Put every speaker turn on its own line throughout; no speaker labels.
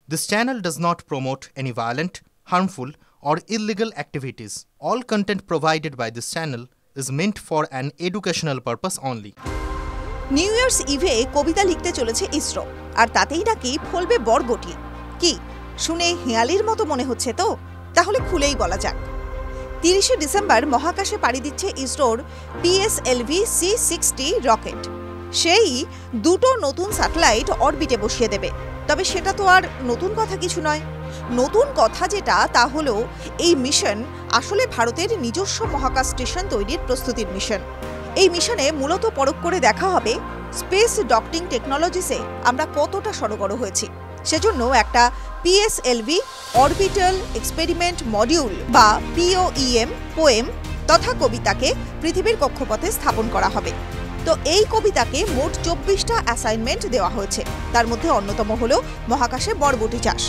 This channel does not promote any violent, harmful, or illegal activities. All content provided by this channel is meant for an educational purpose only.
New Year's ইভে কবিতা লিখতে চলেছে ইসরো, আর তাতেই নাকি ফলবে বরবটি। কি শুনে হেঁয়ালির মতো মনে হচ্ছে তো? তাহলে খুলেই বলা যাক। 30শে ডিসেম্বর মহাকাশে পাড়ি দিচ্ছে ইসরোর PSLV-C60 রকেট। সেই দুটো নতুন স্যাটেলাইট অরবিটে বসিয়ে দেবে। তবে সেটা তো আর নতুন কথা কিছু নয়। নতুন কথা যেটা তা হলো এই মিশন আসলে ভারতের নিজস্ব মহাকাশ স্টেশন তৈরির প্রস্তুতির মিশন। এই মিশনে মূলত পরখ করে দেখা হবে স্পেস ডকটিং টেকনোলজিসে আমরা কতটা সড়গড় হয়েছি। সেজন্য একটা PSLV অরবিটাল এক্সপেরিমেন্ট মডিউল বা POEM তথা কবিতাকে পৃথিবীর কক্ষপথে স্থাপন করা হবে। তো এই কবিতাকে মোট 24টা অ্যাসাইনমেন্ট দেওয়া হয়েছে। তার মধ্যে অন্যতম হলো মহাকাশে বরবটি চাষ।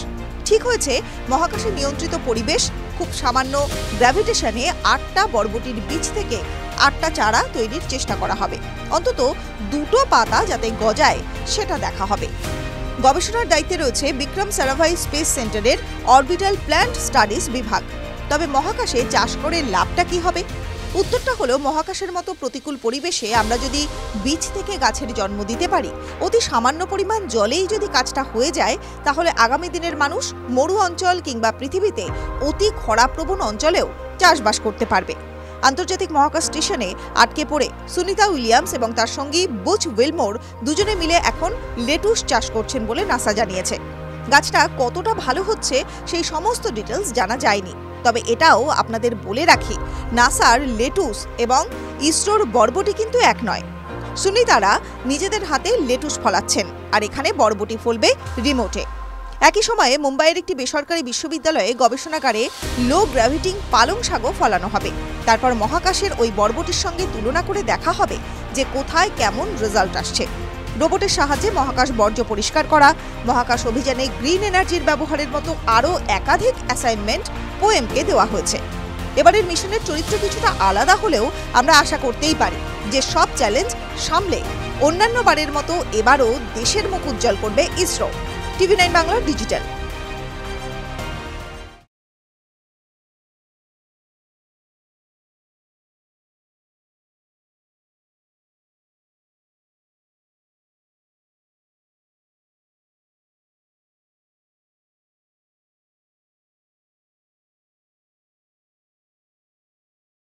ঠিক হয়েছে মহাকাশে নিয়ন্ত্রিত পরিবেশ, খুব সামান্য গ্র্যাভিটেশনে 8টা বরবটির বীজ থেকে 8টা চারা তৈরির চেষ্টা করা হবে। অন্তত 2টো পাতা যাতে গজায় সেটা দেখা হবে। গবেষণার দায়িত্বে রয়েছে বিক্রম সারাভাই স্পেস সেন্টারের অরবিটাল প্ল্যান্ট স্টাডিজ বিভাগ। তবে মহাকাশে চাষ করে লাভটা কি হবে? উত্তরটা হলো মহাকাশের মতো প্রতিকূল পরিবেশে আমরা যদি বীজ থেকে গাছের জন্ম দিতে পারি, অতি সামান্য পরিমাণ জলেই যদি কাজটা হয়ে যায়, তাহলে আগামী দিনের মানুষ মরু অঞ্চল কিংবা পৃথিবীতে অতি খরাপ্রবণ অঞ্চলেও চাষবাস করতে পারবে। আন্তর্জাতিক মহাকাশ স্টেশনে আটকে পড়ে সুনিতা উইলিয়ামস এবং তার সঙ্গী বুচ উইলমোর দুজনে মিলে এখন লেটুস চাষ করছেন বলে নাসা জানিয়েছে। গাছটা কতটা ভালো হচ্ছে সেই সমস্ত ডিটেলস জানা যায়নি। তবে এটাও আপনাদের বলে রাখি, নাসার লেটুস এবং ইসরোর বরবটি কিন্তু এক নয়। সুনিতারা নিজেদের হাতে লেটুস ফলাচ্ছেন, আর এখানে বরবটি ফলবে রিমোটে। একই সময়ে মুম্বাইয়ের একটি বেসরকারি বিশ্ববিদ্যালয়ে গবেষণাগারে লো গ্র্যাভিটিং পালং শাকও ফলানো হবে। তারপর মহাকাশের ওই বরবটির সঙ্গে তুলনা করে দেখা হবে যে কোথায় কেমন রেজাল্ট আসছে। রোবটের সাহায্যে মহাকাশ বর্জ্য পরিষ্কার করা, মহাকাশ অভিযানে গ্রিন এনার্জির ব্যবহারের মতো আরও একাধিক অ্যাসাইনমেন্ট পোয়েমকে দেওয়া হয়েছে। এবারের মিশনের চরিত্র কিছুটা আলাদা হলেও আমরা আশা করতেই পারি যে সব চ্যালেঞ্জ সামলে অন্যান্য বারের মতো এবারও দেশের মুখ উজ্জ্বল করবে ইসরো। TV9 Bangla digital.